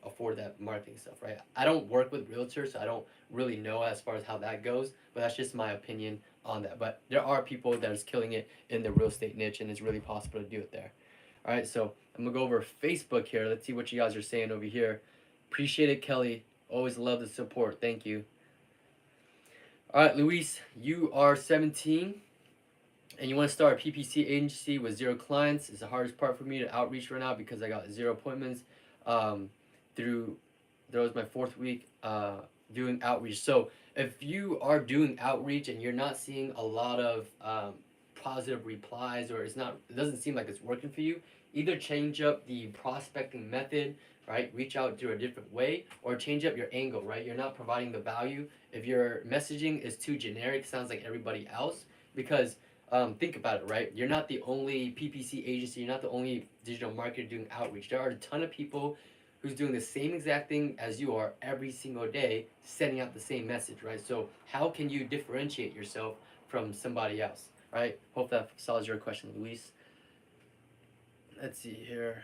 afford that marketing stuff, right? I don't work with realtors, so I don't really know as far as how that goes, but that's just my opinion on that. But there are people that is killing it in the real estate niche, and it's really possible to do it there. All right, so I'm gonna go over Facebook here. Let's see what you guys are saying over here. Appreciate it, Kelly. Always love the support. Thank you. All right, Luis, you are 17 and you want to start a PPC agency with 0 clients. It's the hardest part for me to outreach right now because I got 0 appointments. Um, through that was my 4th week doing outreach. So if you are doing outreach and you're not seeing a lot of positive replies, or it doesn't seem like it's working for you, either change up the prospecting method, right? Reach out to a different way, or change up your angle, right? You're not providing the value. If your messaging is too generic, sounds like everybody else, because think about it, right? You're not the only PPC agency. You're not the only digital marketer doing outreach. There are a ton of people who's doing the same exact thing as you are every single day, sending out the same message, right? So how can you differentiate yourself from somebody else, right? Hope that solves your question, Luis. Let's see here.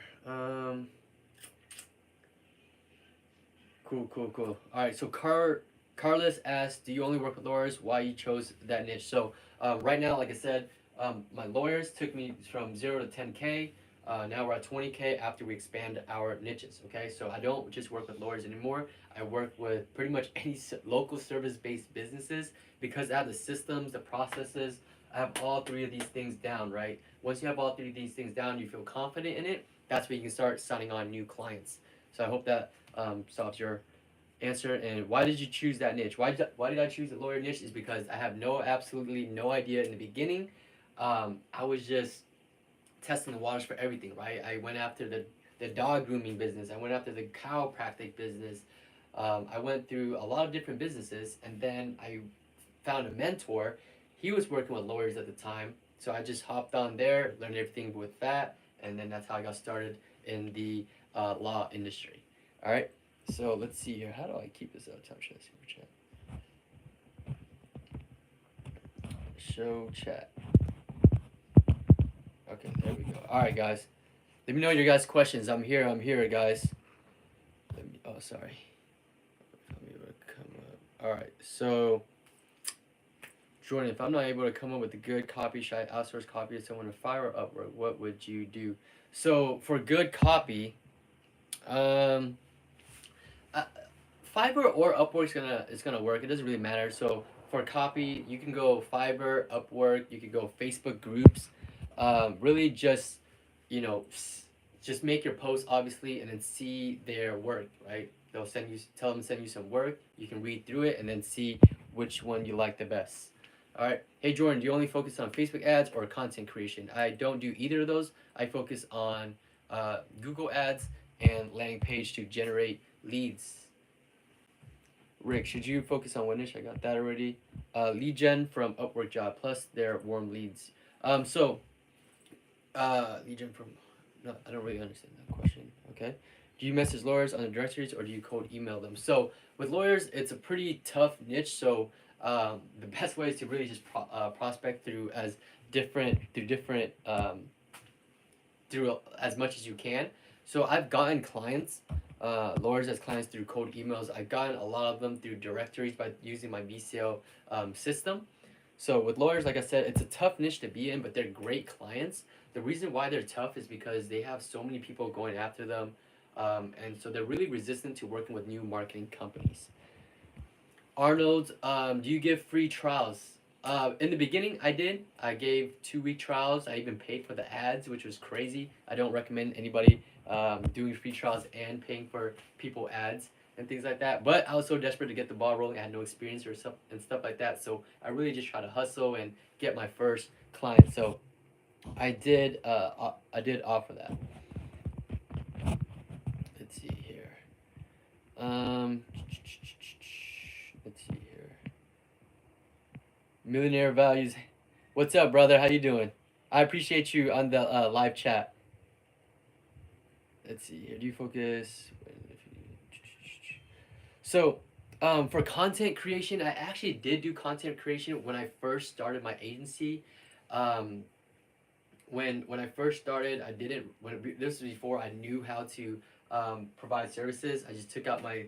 Cool. All right, so Carlos asked, do you only work with lawyers? Why you chose that niche? So right now, like I said, my lawyers took me from 0 to 10K. Now we're at 20K after we expand our niches. Okay, so I don't just work with lawyers anymore. I work with pretty much any local service-based businesses because I have the systems, the processes. I have all three of these things down, right? Once you have all three of these things down, you feel confident in it. That's when you can start signing on new clients. So I hope that solves your answer. And why did you choose that niche? Why did I choose the lawyer niche? Is because I have absolutely no idea in the beginning. I was just testing the waters for everything, right? I went after the dog grooming business. I went after the chiropractic business. I went through a lot of different businesses, and then I found a mentor. he was working with lawyers at the time, so I just hopped on there, learned everything with that, and then that's how I got started in the law industry. All right, so let's see here. How do I keep this up? Top chat, super chat, show chat. Okay, there we go. All right, guys. Let me know your guys' questions. I'm here, guys. Oh, sorry. Come up. All right, so Jordan, if I'm not able to come up with a good copy, should I outsource copy to someone to Fiverr or Upwork? What would you do? So for good copy, um, uh, Fiverr or Upwork is gonna work. It doesn't really matter. So for copy, you can go Fiverr, Upwork. You can go Facebook groups. Really, just you know, just make your post obviously, and then see their work. Right? They'll tell them to send you some work. You can read through it and then see which one you like the best. All right. Hey Jordan, do you only focus on Facebook ads or content creation? I don't do either of those. I focus on Google ads and landing page to generate leads. Rick, should you focus on Winnish? I got that already. Lead gen from Upwork job plus their warm leads. Lead gen from. No, I don't really understand that question. Okay. Do you message lawyers on the directories or do you cold email them? So with lawyers, it's a pretty tough niche. So the best way is to really just prospect through through as much as you can. So I've gotten clients, lawyers as clients through cold emails. I've gotten a lot of them through directories by using my VCL system. So with lawyers, like I said, it's a tough niche to be in, but they're great clients. The reason why they're tough is because they have so many people going after them, and so they're really resistant to working with new marketing companies. Arnold, do you give free trials? In the beginning, I did. I gave 2-week trials. I even paid for the ads, which was crazy. I don't recommend anybody doing free trials and paying for people ads and things like that. But I was so desperate to get the ball rolling. I had no experience or stuff and stuff like that. So I really just tried to hustle and get my first client. So I did. I did offer that. Let's see here. Let's see here. Millionaire Values. What's up, brother? How you doing? I appreciate you on the live chat. Let's see here. Do you focus? So, for content creation, I actually did do content creation when I first started my agency. Um, when I first started, I didn't. This was before I knew how to provide services. I just took out my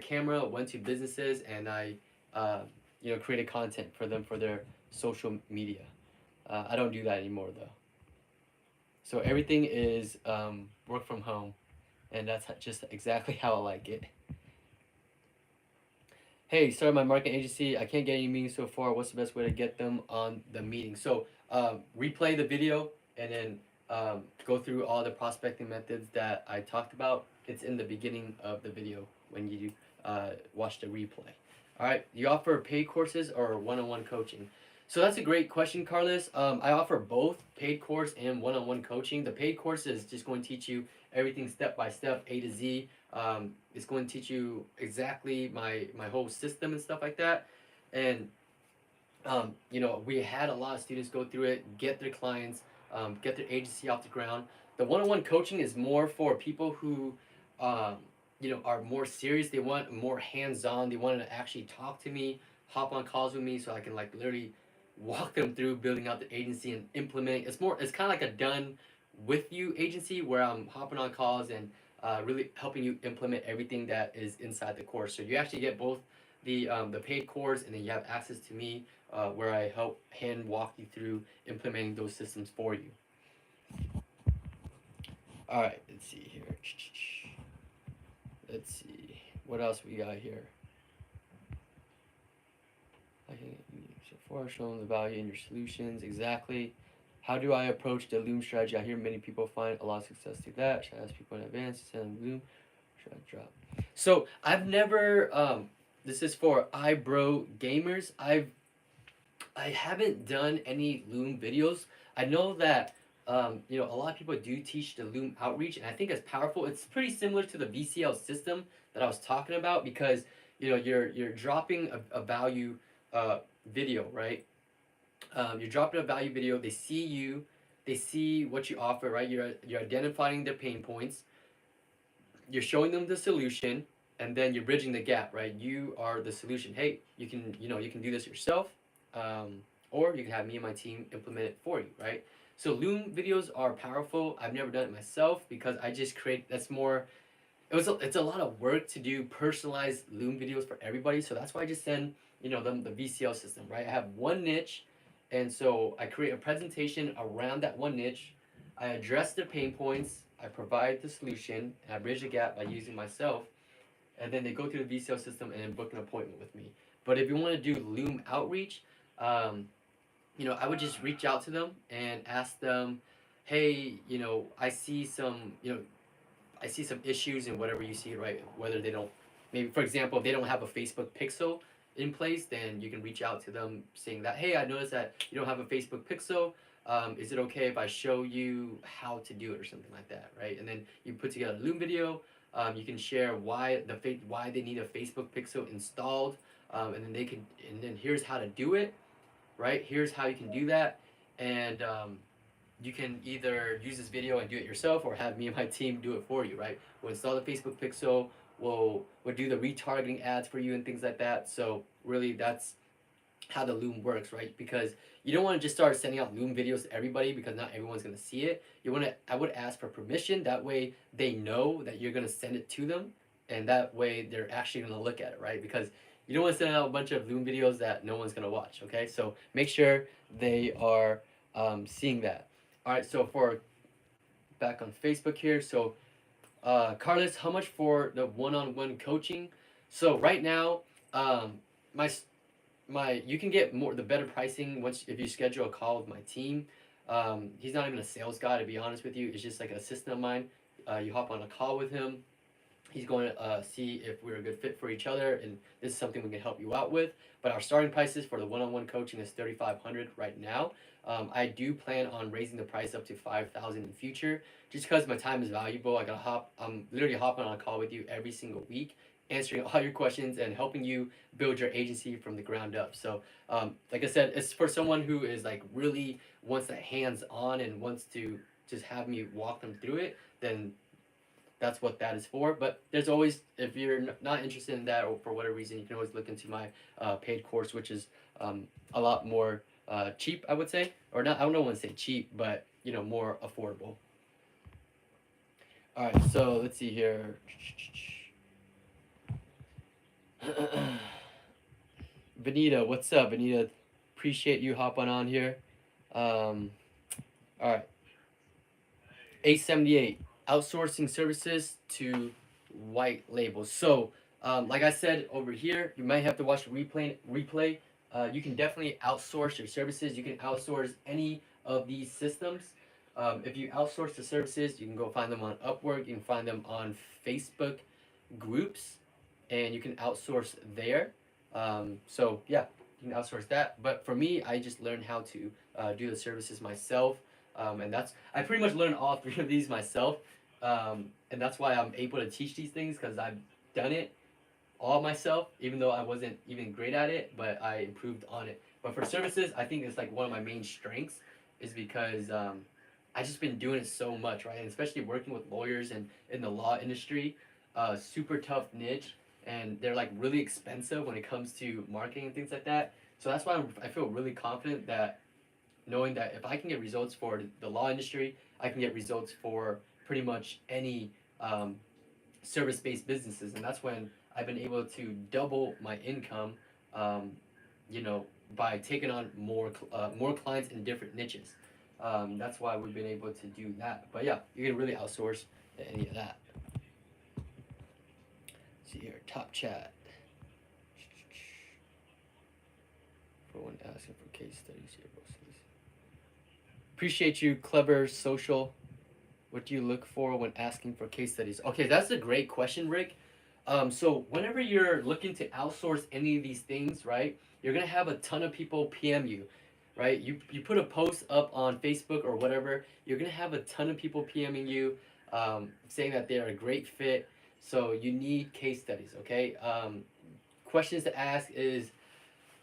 camera, went to businesses, and I created content for them for their social media. I don't do that anymore though. So everything is work from home, and that's just exactly how I like it. Hey, started my marketing agency. I can't get any meetings so far. What's the best way to get them on the meeting? So replay the video and then go through all the prospecting methods that I talked about. It's in the beginning of the video when you watch the replay. All right, you offer paid courses or one-on-one coaching? So that's a great question, Carlos. I offer both paid course and one-on-one coaching. The paid course is just going to teach you everything step by step, A to Z. It's going to teach you exactly my whole system and stuff like that. And we had a lot of students go through it, get their clients, get their agency off the ground. The one-on-one coaching is more for people who are more serious. They want more hands-on. They want to actually talk to me, hop on calls with me, so I can literally walk them through building out the agency and implementing. It's kind of like a done with you agency where I'm hopping on calls and really helping you implement everything that is inside the course. So you actually get both the paid course, and then you have access to me where I help hand walk you through implementing those systems for you. All right, let's see here. Let's see what else we got here. I can so far showing the value in your solutions exactly. How do I approach the Loom strategy? I hear many people find a lot of success through that. Should I ask people in advance to send Loom? Should I drop? So I've never. This is for iBro gamers. I haven't done any Loom videos. I know that a lot of people do teach the Loom outreach, and I think it's powerful. It's pretty similar to the VCL system that I was talking about because you're dropping a value video, right? You're dropping a value video. They see you. They see what you offer, right? You're identifying their pain points. You're showing them the solution, and then you're bridging the gap, right? You are the solution. Hey, you can do this yourself, or you can have me and my team implement it for you, right? So Loom videos are powerful. I've never done it myself because I just create. That's more. It's a lot of work to do personalized Loom videos for everybody. So that's why I just send them the VCL system, right? I have one niche, and so I create a presentation around that one niche. I address their pain points. I provide the solution, and I bridge the gap by using myself. And then they go through the VCL system and then book an appointment with me. But if you want to do Loom outreach, um, I would just reach out to them and ask them, hey, I see some issues in whatever you see, right? Whether they don't, maybe for example, if they don't have a Facebook pixel in place, then you can reach out to them saying that, hey, I noticed that you don't have a Facebook pixel. Is it okay if I show you how to do it or something like that, right? And then you put together a Loom video. You can share why they need a Facebook pixel installed, and then here's how to do it, right? Here's how you can do that, and you can either use this video and do it yourself or have me and my team do it for you, right? We'll install the Facebook pixel, we'll do the retargeting ads for you and things like that. So really that's how the Loom works, right? Because you don't want to just start sending out Loom videos to everybody because not everyone's going to see it. I would ask for permission. That way they know that you're going to send it to them, and that way they're actually going to look at it, right? Because you don't want to send out a bunch of Loom videos that no one's going to watch, okay? So make sure they are seeing that. All right, so for back on Facebook here, so Carlos, how much for the one-on-one coaching? So right now, my you can get the better pricing once if you schedule a call with my team. He's not even a sales guy, to be honest with you. It's just like an assistant of mine. You hop on a call with him. He's going to see if we're a good fit for each other, and this is something we can help you out with. But our starting prices for the one-on-one coaching is $3,500 right now. I do plan on raising the price up to $5,000 in the future, just because my time is valuable. I'm literally hopping on a call with you every single week, answering all your questions and helping you build your agency from the ground up. So, like I said, it's for someone who is like really wants that hands-on and wants to just have me walk them through it. Then that's what that is for. But there's always, if you're not interested in that or for whatever reason, you can always look into my paid course, which is a lot more cheap, I would say, or not. I don't want to say cheap, but more affordable. All right, so let's see here. Vanita, what's up, Vanita? Appreciate you hopping on here. All right, 878 outsourcing services to white labels. So, like I said over here, you might have to watch the replay. You can definitely outsource your services. You can outsource any of these systems. If you outsource the services, you can go find them on Upwork. You can find them on Facebook groups, and you can outsource there. So yeah, you can outsource that. But for me, I just learned how to do the services myself, and I pretty much learned all three of these myself, and that's why I'm able to teach these things because I've done it all myself, even though I wasn't even great at it, but I improved on it. But for services, I think it's like one of my main strengths is because I just been doing it so much, right? And especially working with lawyers and in the law industry, super tough niche, and they're like really expensive when it comes to marketing and things like that. So that's why I feel really confident that knowing that if I can get results for the law industry, I can get results for pretty much any service-based businesses, and that's when I've been able to double my income, um, by taking on more clients in different niches. That's why we've been able to do that. But yeah, you can really outsource any of that. See here, top chat. For one asking for case studies here, appreciate you, Clever Social. What do you look for when asking for case studies? Okay, that's a great question, Rick. So whenever you're looking to outsource any of these things, right, you're gonna have a ton of people PM you, right? You put a post up on Facebook or whatever, you're gonna have a ton of people PMing you, saying that they're a great fit. So you need case studies, okay? Questions to ask is,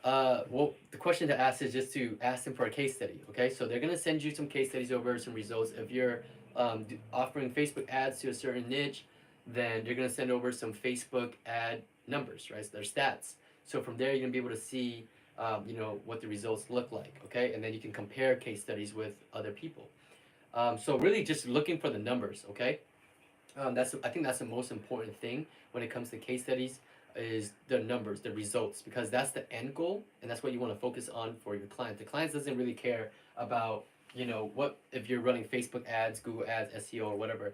Well, the question to ask is just to ask them for a case study. Okay, so they're gonna send you some case studies over, some results. If you're offering Facebook ads to a certain niche, then you're gonna send over some Facebook ad numbers, right? So their stats. So from there, you're gonna be able to see, what the results look like. Okay, and then you can compare case studies with other people. So really, just looking for the numbers. Okay, I think that's the most important thing when it comes to case studies is the numbers, the results, because that's the end goal and that's what you want to focus on for your client. The client doesn't really care about what if you're running Facebook ads, Google ads, SEO or whatever.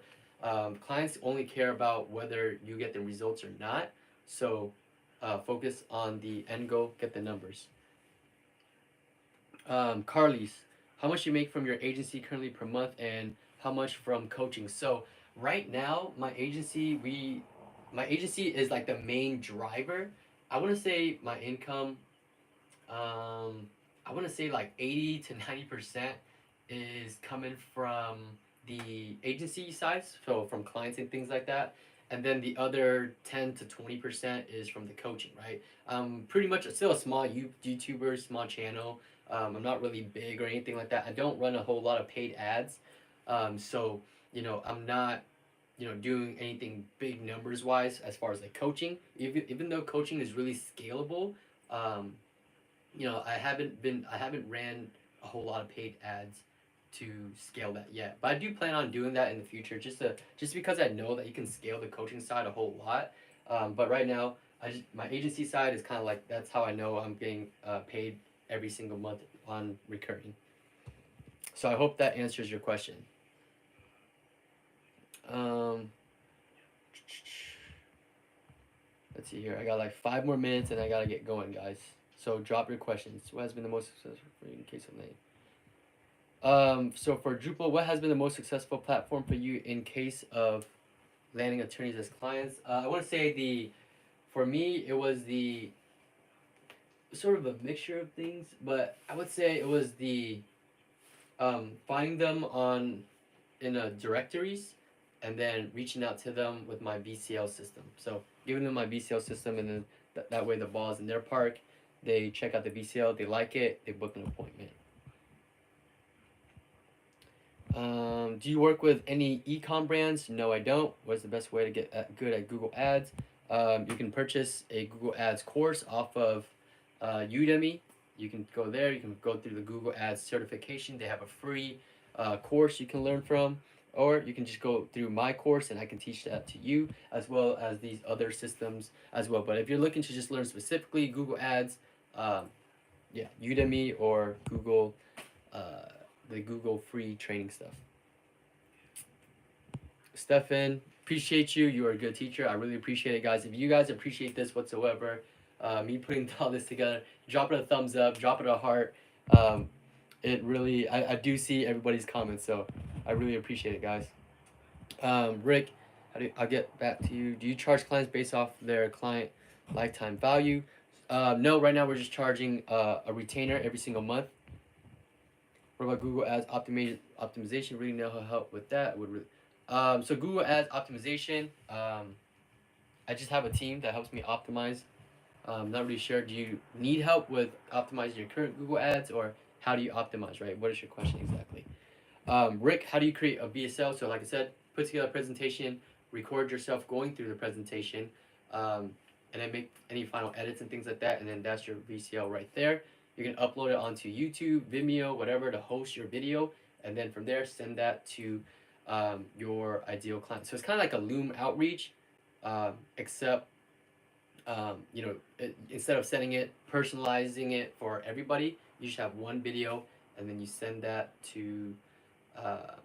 Clients only care about whether you get the results or not. So focus on the end goal, get the numbers. Carly's, how much you make from your agency currently per month, and how much from coaching? So right now, my agency is like the main driver. I want to say my income, um, I want to say like 80 to 90% is coming from the agency sides, so from clients and things like that. And then the other 10 to 20% is from the coaching, right? Pretty much still a small YouTuber, small channel. I'm not really big or anything like that. I don't run a whole lot of paid ads. So, I'm not, doing anything big numbers wise as far as like coaching. Even though coaching is really scalable, um, I haven't ran a whole lot of paid ads to scale that yet. But I do plan on doing that in the future, just because I know that you can scale the coaching side a whole lot. But right now, my agency side is kind of like that's how I know I'm getting paid every single month on recurring. So I hope that answers your question. Um, let's see here. I got like 5 more minutes and I gotta get going, guys. So drop your questions. What has been the most successful for you in case of name? So for Drupal, what has been the most successful platform for you in case of landing attorneys as clients? I want to say for me, it was the sort of a mixture of things, but I would say it was the finding them in a directories and then reaching out to them with my VCL system. So giving them my VCL system, and then that way the ball's in their park. They check out the VCL, they like it, they book an appointment. Do you work with any e-com brands? No, I don't. What's the best way to get good at Google Ads? You can purchase a Google Ads course off of Udemy. You can go there. You can go through the Google Ads certification. They have a free course you can learn from, or you can just go through my course and I can teach that to you as well as these other systems as well. But if you're looking to just learn specifically Google Ads, um, yeah, Udemy or Google. Uh, the Google free training stuff. Stefan, appreciate you. You are a good teacher. I really appreciate it, guys. If you guys appreciate this whatsoever, me putting all this together, drop it a thumbs up, drop it a heart. Um, it really, I do see everybody's comments, so I really appreciate it, guys. Rick, I'll get back to you. Do you charge clients based off their client lifetime value? No, right now we're just charging a retainer every single month. What about Google Ads optimization? Really know how to help with that. So Google Ads optimization. I just have a team that helps me optimize. Not really sure. Do you need help with optimizing your current Google Ads, or how do you optimize? Right. What is your question exactly? Rick, how do you create a VSL? So like I said, put together a presentation, record yourself going through the presentation, and then make any final edits and things like that, and then that's your VCL right there. You can upload it onto YouTube, Vimeo, whatever to host your video, and then from there send that to your ideal client. So it's kind of like a Loom outreach, except instead of sending it, personalizing it for everybody, you just have one video, and then you send that to uh,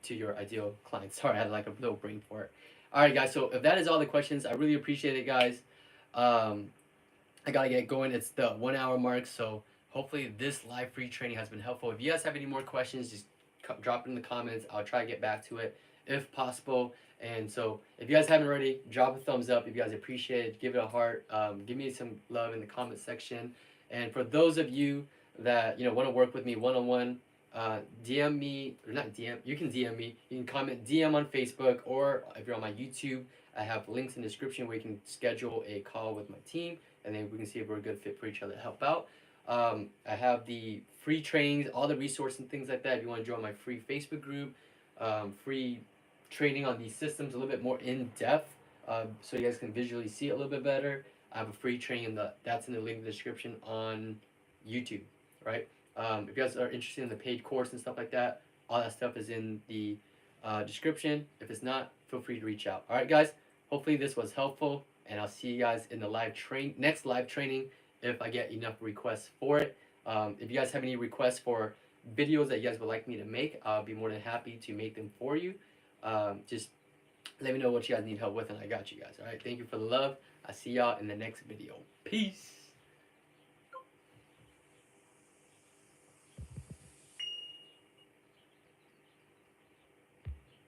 to your ideal client. Sorry, I had like a little brain for it. All right, guys. So if that is all the questions, I really appreciate it, guys. I gotta get going. It's the 1 hour mark, so hopefully this live free training has been helpful. If you guys have any more questions, just drop it in the comments. I'll try to get back to it if possible. And so if you guys haven't already, drop a thumbs up. If you guys appreciate it, give it a heart. Give me some love in the comment section. And for those of you that want to work with me one-on-one, DM me, or not DM, you can DM me. You can comment DM on Facebook, or if you're on my YouTube, I have links in the description where you can schedule a call with my team and then we can see if we're a good fit for each other to help out. I have the free trainings, all the resources and things like that. If you want to join my free Facebook group, free training on these systems a little bit more in depth, so you guys can visually see it a little bit better. I have a free training that's in the link in the description on YouTube, right? If you guys are interested in the paid course and stuff like that, all that stuff is in the description. If it's not, feel free to reach out. All right, guys. Hopefully this was helpful, and I'll see you guys in the next live training if I get enough requests for it. If you guys have any requests for videos that you guys would like me to make, I'll be more than happy to make them for you. Just let me know what you guys need help with, and I got you guys. All right. Thank you for the love. I'll see y'all in the next video. Peace.